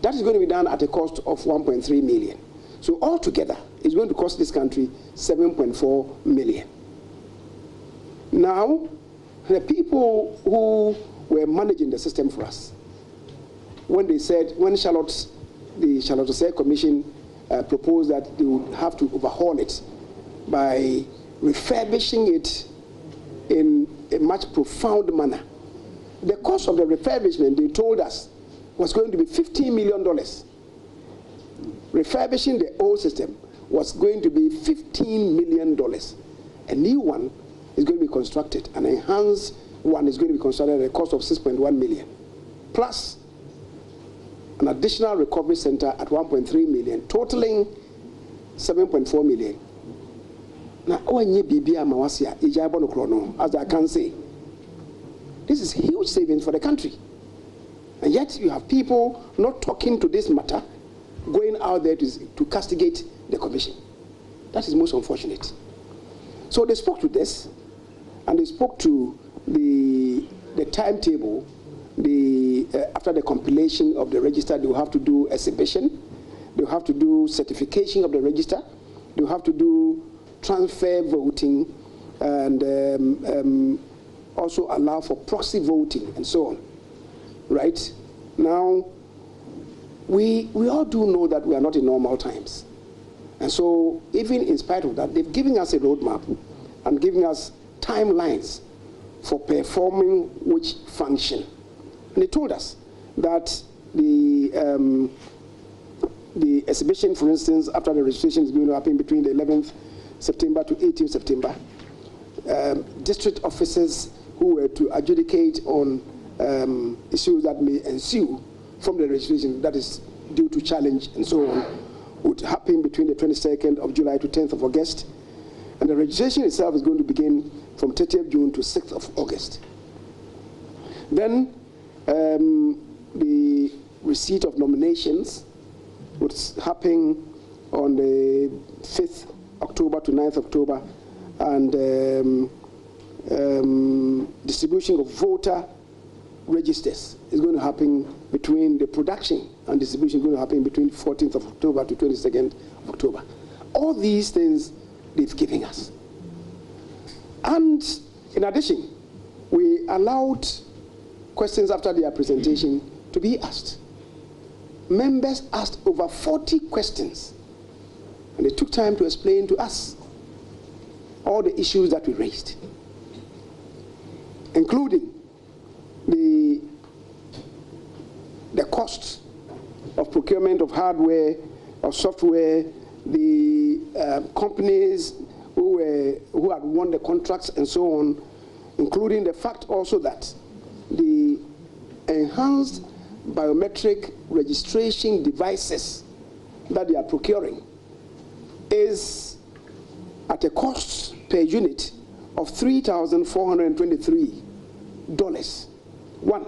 That is going to be done at a cost of 1.3 million. So altogether, it's going to cost this country 7.4 million. Now, the people who were managing the system for us, when the Charlotte Osei Commission proposed that they would have to overhaul it by refurbishing it in a much profound manner. The cost of the refurbishment, they told us, was going to be $15 million. Refurbishing the old system was going to be $15 million. A new one is going to be constructed. An enhanced one is going to be constructed at a cost of 6.1 million. Plus an additional recovery center at 1.3 million, totaling 7.4 million. Now, as I can say, this is huge savings for the country. And yet you have people not talking to this matter, going out there to castigate the commission. That is most unfortunate. So they spoke to this, and they spoke to the timetable. After the compilation of the register, they will have to do exhibition, they will have to do certification of the register, they will have to do transfer voting, and also allow for proxy voting and so on. Right? Now, we all do know that we are not in normal times. And so, even in spite of that, they've given us a roadmap and giving us timelines for performing which function. And they told us that the exhibition, for instance, after the registration is going to happen between the 11th September to 18th September, district officers who were to adjudicate on issues that may ensue from the registration, that is due to challenge and so on, would happen between the 22nd of July to 10th of August. And the registration itself is going to begin from 30th June to 6th of August. Then the receipt of nominations would happen on the 5th October to 9th October, and distribution of voter registers is going to happen between the production and distribution is going to happen between 14th of October to 22nd of October. All these things they've given us. And in addition, we allowed questions after their presentation to be asked. Members asked over 40 questions, and they took time to explain to us all the issues that we raised, including the costs of procurement of hardware or software, the companies who had won the contracts and so on, including the fact also that the enhanced biometric registration devices that they are procuring is at a cost per unit of $3,423. One,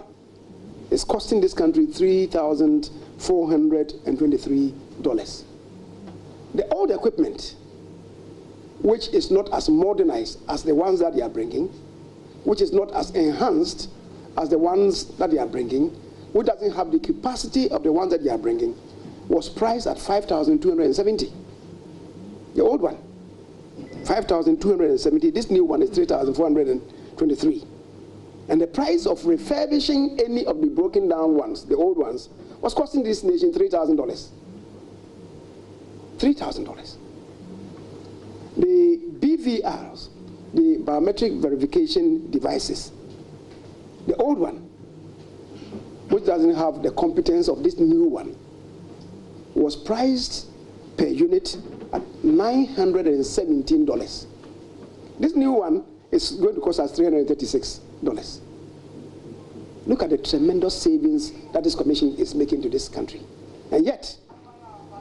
it's costing this country $3,423. The old equipment, which is not as modernized as the ones that they are bringing, which is not as enhanced as the ones that they are bringing, which doesn't have the capacity of the ones that they are bringing, was priced at $5,270. The old one, $5,270. This new one is $3,423. And the price of refurbishing any of the broken down ones, the old ones, was costing this nation $3,000. $3,000. The BVRs, the biometric verification devices, the old one, which doesn't have the competence of this new one, was priced per unit at $917. This new one is going to cost us $336. Look at the tremendous savings that this commission is making to this country. And yet,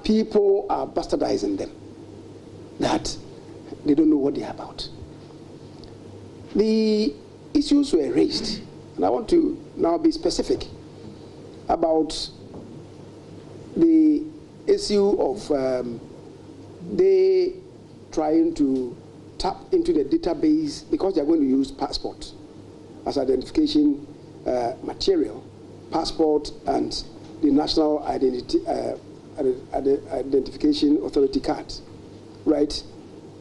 people are bastardizing them, that they don't know what they are about. The issues were raised, and I want to now be specific about the issue of they trying to tap into the database because they are going to use passport as identification material, passport and the National Identification Authority card, right?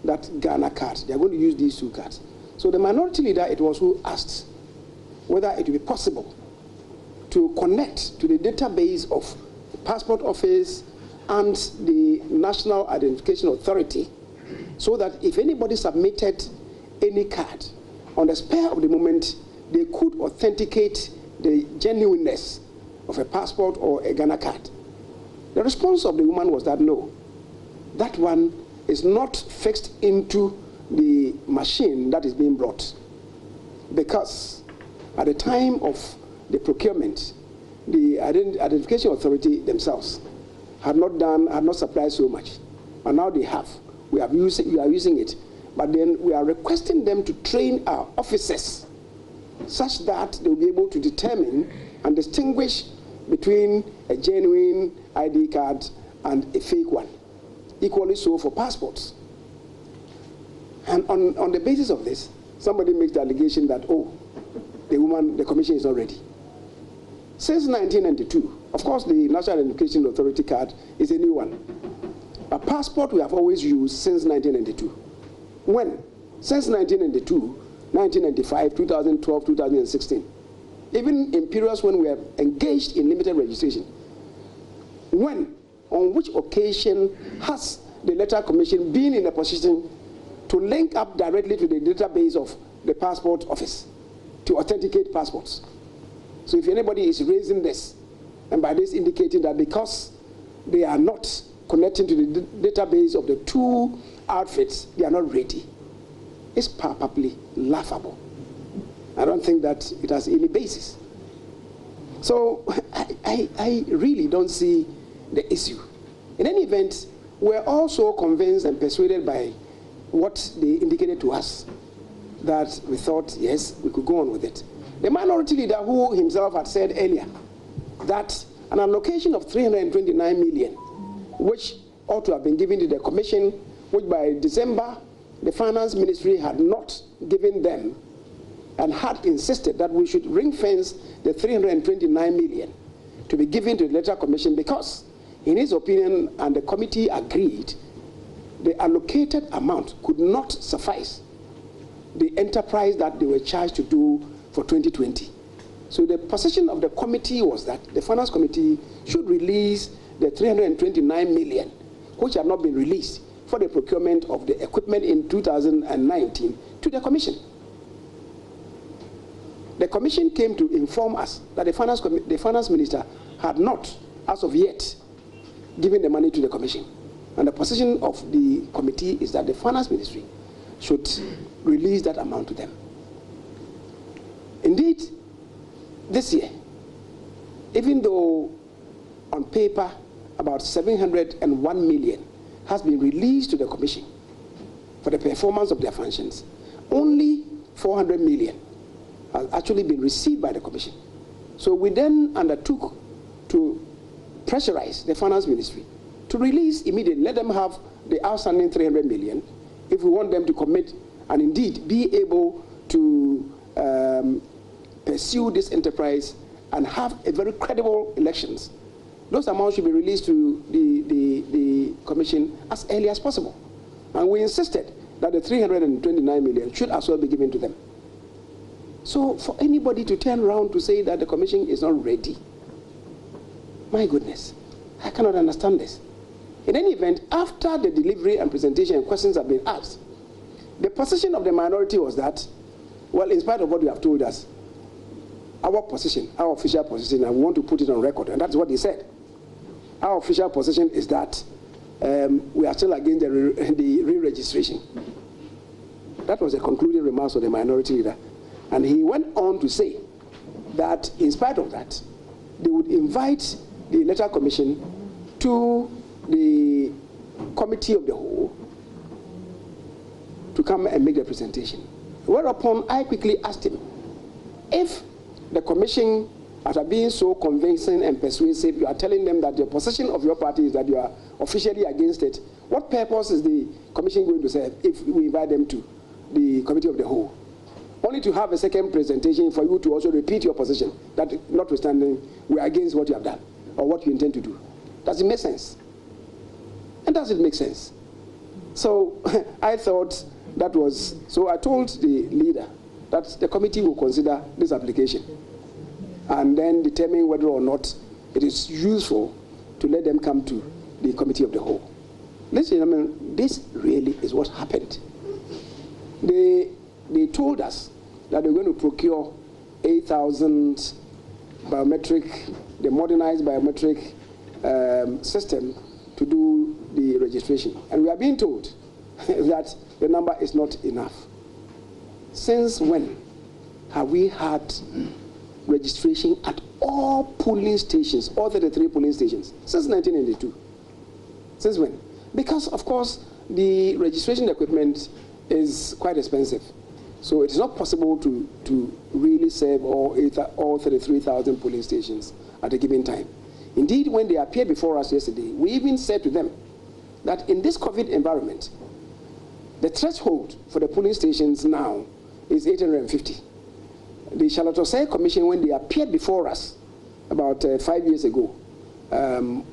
That Ghana card. They are going to use these two cards. So the minority leader, it was who asked whether it would be possible to connect to the database of the Passport Office and the National Identification Authority, so that if anybody submitted any card, on the spur of the moment, they could authenticate the genuineness of a passport or a Ghana card. The response of the woman was that no, that one is not fixed into the machine that is being brought, because at the time of the procurement, the Identification Authority themselves had not supplied so much, and now they have. We are using it, but then we are requesting them to train our officers such that they will be able to determine and distinguish between a genuine ID card and a fake one. Equally so for passports. And on the basis of this, somebody makes the allegation that, oh, the commission is not ready. Since 1992, of course, the National Identification Authority card is a new one. A passport we have always used since 1992. When? Since 1992, 1995, 2012, 2016. Even in periods when we have engaged in limited registration. When? On which occasion has the Electoral Commission been in a position to link up directly to the database of the Passport Office to authenticate passports? So if anybody is raising this, and by this indicating that because they are not connecting to the database of the two outfits, they are not ready, it's palpably laughable. I don't think that it has any basis. So I really don't see the issue. In any event, we're also convinced and persuaded by what they indicated to us, that we thought, yes, we could go on with it. The minority leader, who himself had said earlier that an allocation of 329 million, which ought to have been given to the commission, which by December the finance ministry had not given them, and had insisted that we should ring fence the 329 million to be given to the Electoral Commission, because in his opinion, and the committee agreed, the allocated amount could not suffice the enterprise that they were charged to do for 2020. So the position of the committee was that the finance committee should release the 329 million, which had not been released for the procurement of the equipment in 2019, to the commission. The commission came to inform us that the finance minister had not, as of yet, given the money to the commission. And the position of the committee is that the finance ministry should release that amount to them. Indeed, this year, even though on paper about 701 million has been released to the commission for the performance of their functions, only 400 million has actually been received by the commission. So we then undertook to pressurize the finance ministry to release immediately, let them have the outstanding 300 million if we want them to commit and indeed be able to pursue this enterprise and have a very credible elections. Those amounts should be released to the commission as early as possible. And we insisted that the 329 million should as well be given to them. So for anybody to turn around to say that the commission is not ready, my goodness, I cannot understand this. In any event, after the delivery and presentation and questions have been asked, the position of the minority was that, well, in spite of what you have told us, our position, our official position, and we want to put it on record, and that's what they said. Our official position is that we are still against the re-registration. That was the concluding remarks of the minority leader. And he went on to say that in spite of that, they would invite the Electoral Commission to the Committee of the Whole to come and make the presentation. Whereupon I quickly asked him, if the commission, after being so convincing and persuasive, you are telling them that the position of your party is that you are officially against it, what purpose is the commission going to serve if we invite them to the Committee of the Whole? Only to have a second presentation for you to also repeat your position, that notwithstanding, we are against what you have done. or what you intend to do. Does it make sense? And does it make sense? So I thought that was, so I told the leader that the committee will consider this application and then determine whether or not it is useful to let them come to the committee of the whole. Ladies and gentlemen, this really is what happened. They told us that they're going to procure 8,000 biometric, the modernized biometric system to do the registration. And we are being told that the number is not enough. Since when have we had registration at all polling stations, all 33 polling stations? Since 1982. Since when? Because, of course, the registration equipment is quite expensive. So it is not possible to really serve all 33,000 polling stations at a given time. Indeed, when they appeared before us yesterday, we even said to them that in this COVID environment, the threshold for the polling stations now is 850. The Charlotte Osei Commission, when they appeared before us about 5 years ago,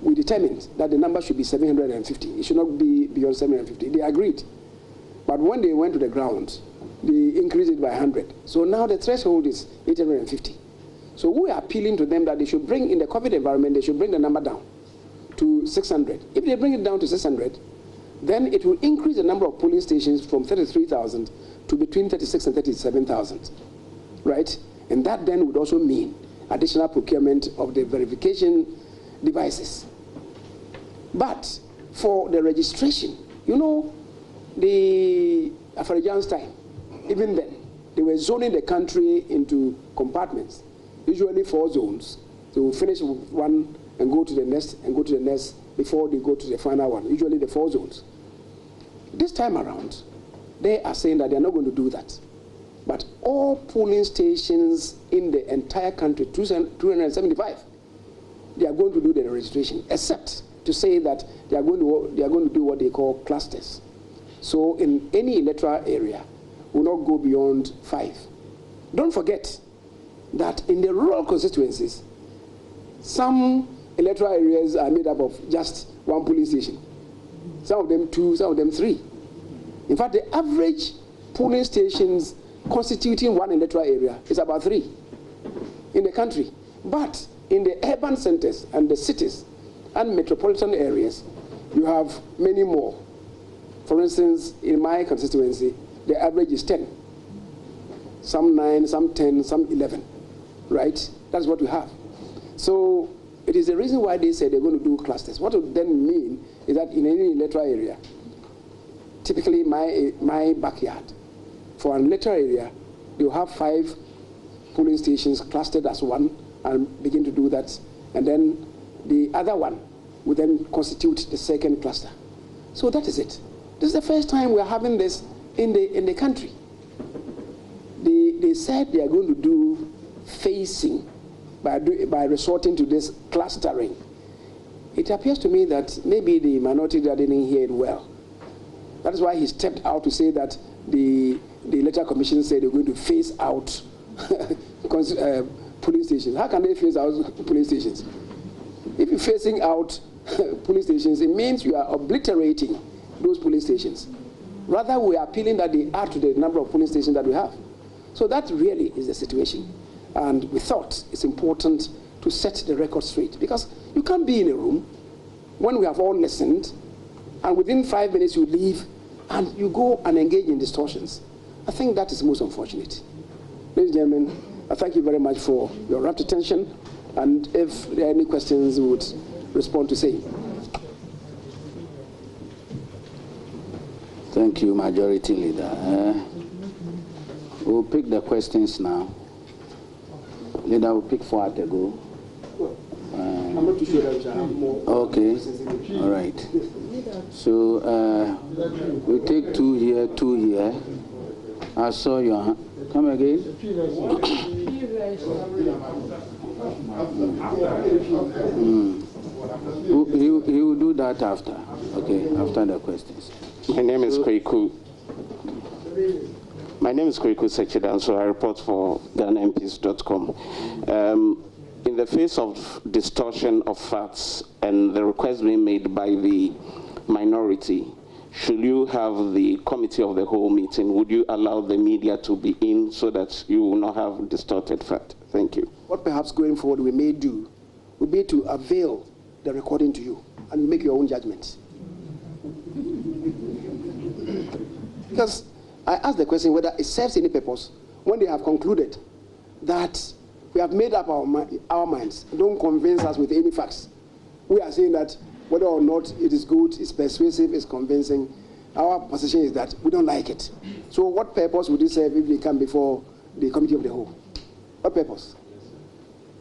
we determined that the number should be 750. It should not be beyond 750. They agreed. But when they went to the ground, they increased it by 100. So now the threshold is 850. So we are appealing to them that they should bring, in the COVID environment, they should bring the number down to 600. If they bring it down to 600, then it will increase the number of polling stations from 33,000 to between 36 and 37,000, right? And that then would also mean additional procurement of the verification devices. But for the registration, you know, the Afarijan's time, even then, they were zoning the country into compartments, usually 4 zones. They will finish with one and go to the next and go to the next before they go to the final one, usually the 4 zones. This time around, they are saying that they are not going to do that. But all polling stations in the entire country, 275, they are going to do the registration, except to say that they are going to do what they call clusters. So in any electoral area, will not go beyond 5. Don't forget that in the rural constituencies, some electoral areas are made up of just 1 polling station. Some of them 2, some of them 3. In fact, the average polling stations constituting 1 electoral area is about 3 in the country. But in the urban centers and the cities and metropolitan areas, you have many more. For instance, in my constituency, the average is 10. Some 9, some 10, some 11, right? That's what we have. So it is the reason why they say they're going to do clusters. What it would then mean is that in any electoral area, typically my backyard, for an electoral area, you have 5 polling stations clustered as one and begin to do that. And then the other one would then constitute the second cluster. So that is it. This is the first time we're having this in the country. They said they are going to do phasing by resorting to this clustering. It appears to me that maybe the minority leader didn't hear it well. That is why he stepped out to say that the electoral commission said they're going to phase out polling stations. How can they phase out polling stations? If you're phasing out polling stations, it means you are obliterating those polling stations. Rather, we are appealing that they add to the number of polling stations that we have. So that really is the situation. And we thought it's important to set the record straight, because you can't be in a room when we have all listened, and within 5 minutes you leave and you go and engage in distortions. I think that is most unfortunate. Ladies and gentlemen, I thank you very much for your rapt attention, and if there are any questions, we would respond to same. Thank you, Majority Leader. We'll pick the questions now. Leader will pick 4 at a go. I'm not too sure that I have more. Okay, all right. So we'll take 2 here, 2 here. I saw your hand. Come again. He will do that after. Okay, after the questions. My name is Kweku. My name is Kweku Sechidan, so I report for GhanaMPs.com. in the face of distortion of facts and the request being made by the minority, should you have the committee of the whole meeting, would you allow the media to be in so that you will not have distorted fact? Thank you. What perhaps going forward we may do would be to avail the recording to you and make your own judgment. Because I asked the question whether it serves any purpose when they have concluded that we have made up our minds. Don't convince us with any facts. We are saying that whether or not it is good, it's persuasive, it's convincing, our position is that we don't like it. So what purpose would it serve if they come before the committee of the whole? What purpose?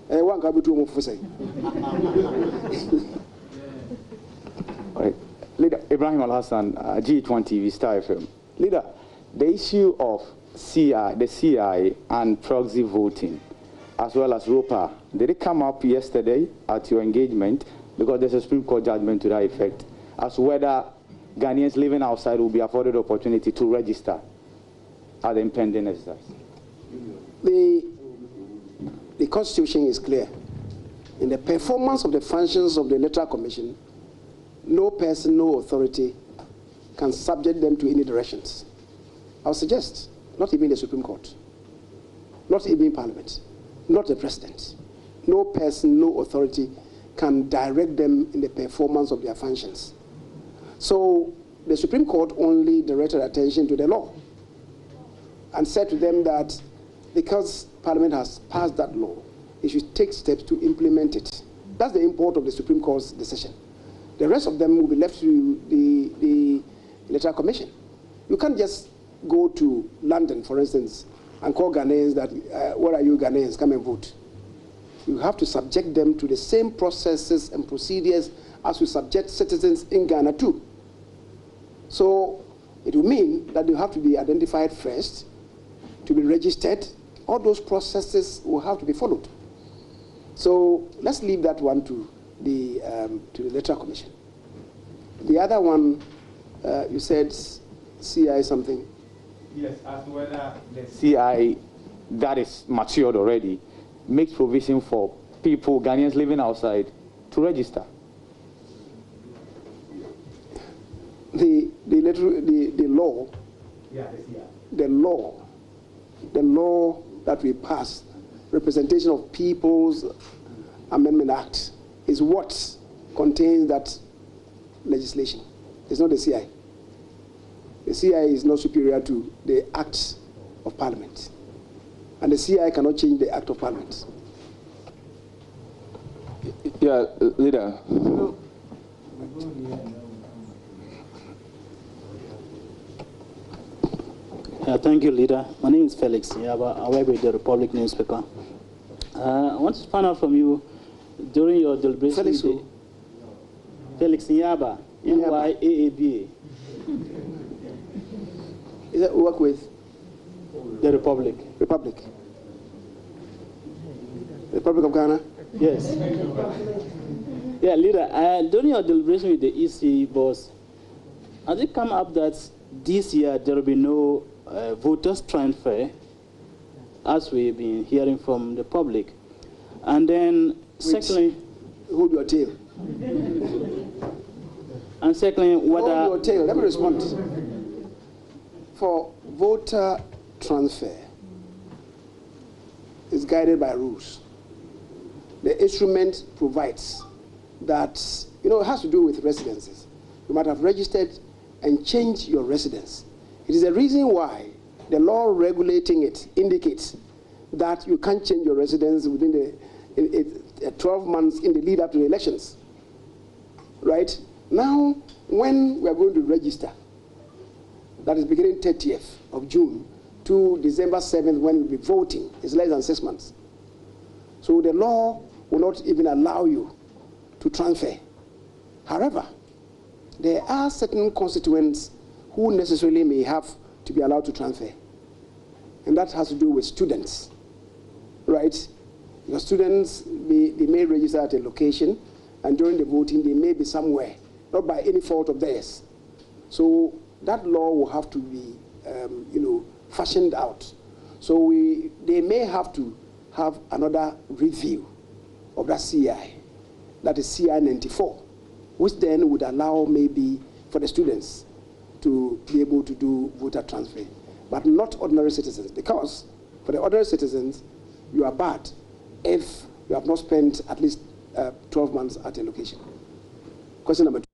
One can be too much for saying. Right. Leader Ibrahim Al-Hassan, G1 TV, Star FM. Leader, the issue of the CI and proxy voting, as well as ROPA, did it come up yesterday at your engagement? Because there's a Supreme Court judgment to that effect, as whether Ghanaians living outside will be afforded the opportunity to register at the impending exercise. The Constitution is clear. In the performance of the functions of the Electoral Commission, no person, no authority can subject them to any directions. I would suggest, not even the Supreme Court, not even Parliament, not the President. No person, no authority can direct them in the performance of their functions. So the Supreme Court only directed attention to the law and said to them that because Parliament has passed that law, it should take steps to implement it. That's the import of the Supreme Court's decision. The rest of them will be left to the Electoral Commission. You can't just go to London, for instance, and call Ghanaians that, where are you Ghanaians, come and vote. You have to subject them to the same processes and procedures as we subject citizens in Ghana too. So it will mean that they have to be identified first, to be registered. All those processes will have to be followed. So let's leave that one to the Electoral Commission. The other one, you said CI something? Yes, as to whether the CI that is matured already makes provision for people, Ghanaians living outside, to register. The law, Yeah, the law that we passed, Representation of People's Amendment Act, is what contains that legislation. It's not the CI. The CI is not superior to the Act of Parliament. And the CI cannot change the Act of Parliament. Yeah, Leader. Thank you, Leader. My name is Felix Nyaba. I work with the Republic newspaper. I want to find out from you, during your deliberation... Felix who? Felix Nyaba, N-Y-A-A-B-A. Is that work with? The Republic. Republic. Republic of Ghana? Yes. Yeah, Leader, during your deliberation with the EC boss, has it come up that this year there will be no voters transfer, as we've been hearing from the public? And then, secondly... Hold your tail. And secondly, whether... Hold your tail. Let me respond. For voter transfer, is guided by rules. The instrument provides that, it has to do with residences. You might have registered and changed your residence. It is a reason why the law regulating it indicates that you can't change your residence within the 12 months in the lead up to the elections. Right? Now, when we are going to register, that is beginning 30th of June to December 7th when we'll be voting, it's less than 6 months. So the law will not even allow you to transfer. However, there are certain constituents who necessarily may have to be allowed to transfer. And that has to do with students, right? Your students, they may register at a location, and during the voting, they may be somewhere, not by any fault of theirs. So that law will have to be, fashioned out. So they may have to have another review of that CI. That is CI 94, which then would allow maybe for the students to be able to do voter transfer, but not ordinary citizens, because for the ordinary citizens, you are barred if you have not spent at least 12 months at a location. Question number 2.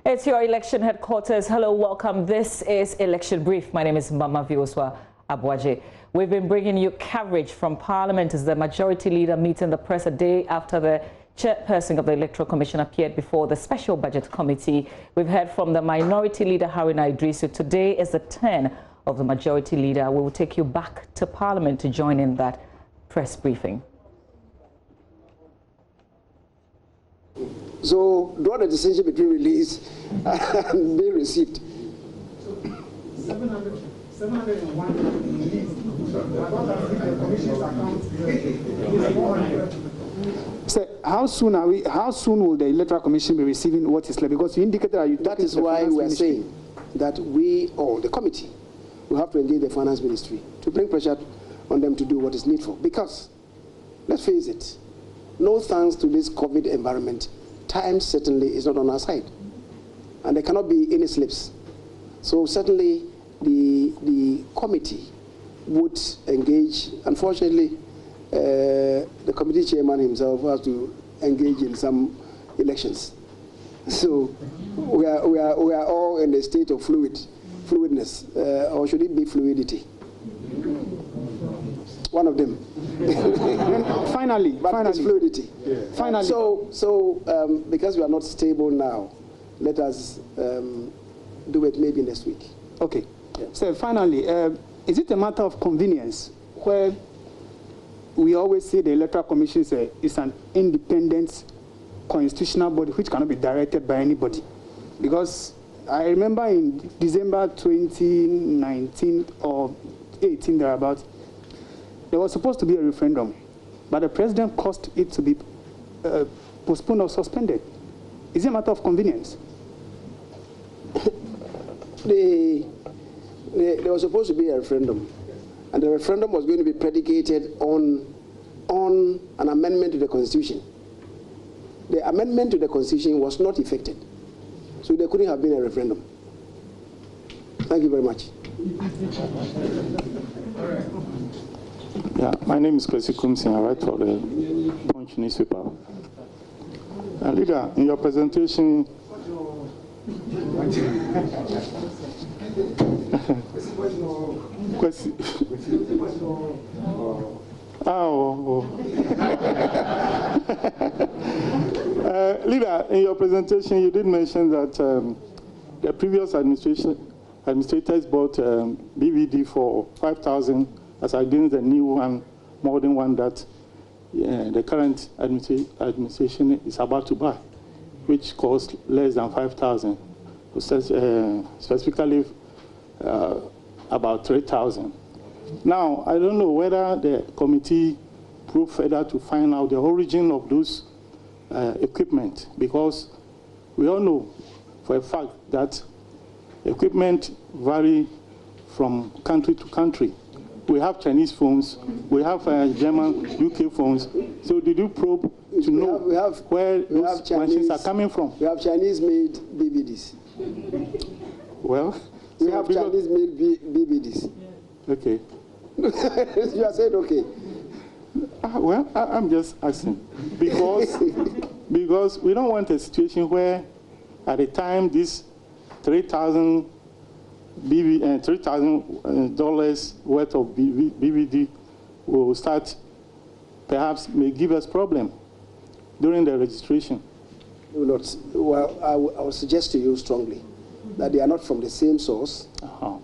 It's your election headquarters. Hello, welcome. This is Election Brief. My name is Mama Vioswa Abwaje. We've been bringing you coverage from Parliament as the Majority Leader meeting the press a day after the chairperson of the Electoral Commission appeared before the Special Budget Committee. We've heard from the Minority Leader, Haruna Idrisu. Today is the turn of the Majority Leader. We will take you back to Parliament to join in that press briefing. So, draw the distinction between release and being received. 701 released. So, how soon will the Electoral Commission be receiving what is left? Because you indicated that is why we are saying that we, or the committee, will have to engage the Finance Ministry to bring pressure on them to do what is needful. Because, let's face it, no thanks to this COVID environment, time certainly is not on our side. And there cannot be any slips. So certainly the committee would engage. Unfortunately, the committee chairman himself has to engage in some elections. So we are all in a state of fluidness, or should it be fluidity? One of them. Finally, it's fluidity. Yeah. Finally. So because we are not stable now, let us do it maybe next week. Okay. Yeah. So finally, is it a matter of convenience where we always say the Electoral Commission is an independent constitutional body which cannot be directed by anybody? Because I remember in December 2019 or 18 thereabouts, there was supposed to be a referendum, but the president caused it to be postponed or suspended. Is it a matter of convenience? There was supposed to be a referendum, and the referendum was going to be predicated on an amendment to the Constitution. The amendment to the Constitution was not effected, so there couldn't have been a referendum. Thank you very much. Yeah, my name is Kwesi Kumsin. I write for the Punch newspaper. Leader, in your presentation, Leader, in your presentation, you did mention that the previous administrators bought BVD for 5,000 as against the new one, modern one that the current administration is about to buy, which costs less than 5,000, specifically about 3,000. Now, I don't know whether the committee probe further to find out the origin of those equipment, because we all know for a fact that equipment vary from country to country. We have Chinese phones, we have German, UK phones. So did you probe to know where those machines are coming from? We have Chinese-made BBDs. Well, we have Chinese-made BBDs. Okay. You are saying okay. Well, I'm just asking because we don't want a situation where, at the time this $3,000 worth of BVD will start, perhaps may give us problem during the registration. Not. Well, I will suggest to you strongly that they are not from the same source,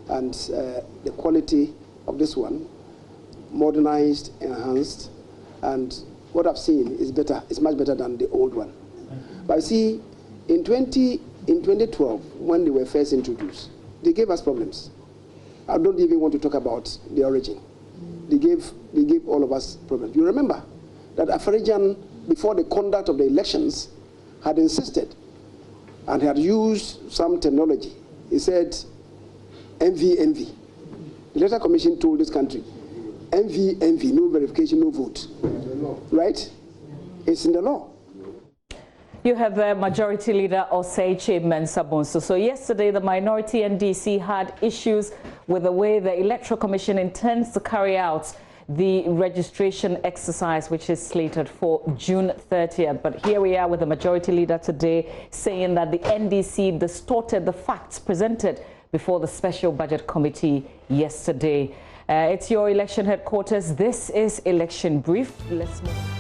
and the quality of this one modernized, enhanced, and what I've seen is better. It's much better than the old one. But you see, in 2012, when they were first introduced, they gave us problems. I don't even want to talk about the origin. They gave all of us problems. You remember that Afarijan, before the conduct of the elections, had insisted and had used some technology. He said, envy. The Electoral Commission told this country, envy, no verification, no vote. Right? It's in the law. You have Majority Leader Osei Mensah Bonsu. So yesterday, the minority NDC had issues with the way the Electoral Commission intends to carry out the registration exercise, which is slated for June 30th. But here we are with the Majority Leader today saying that the NDC distorted the facts presented before the Special Budget Committee yesterday. It's your election headquarters. This is Election Brief. Let's move on.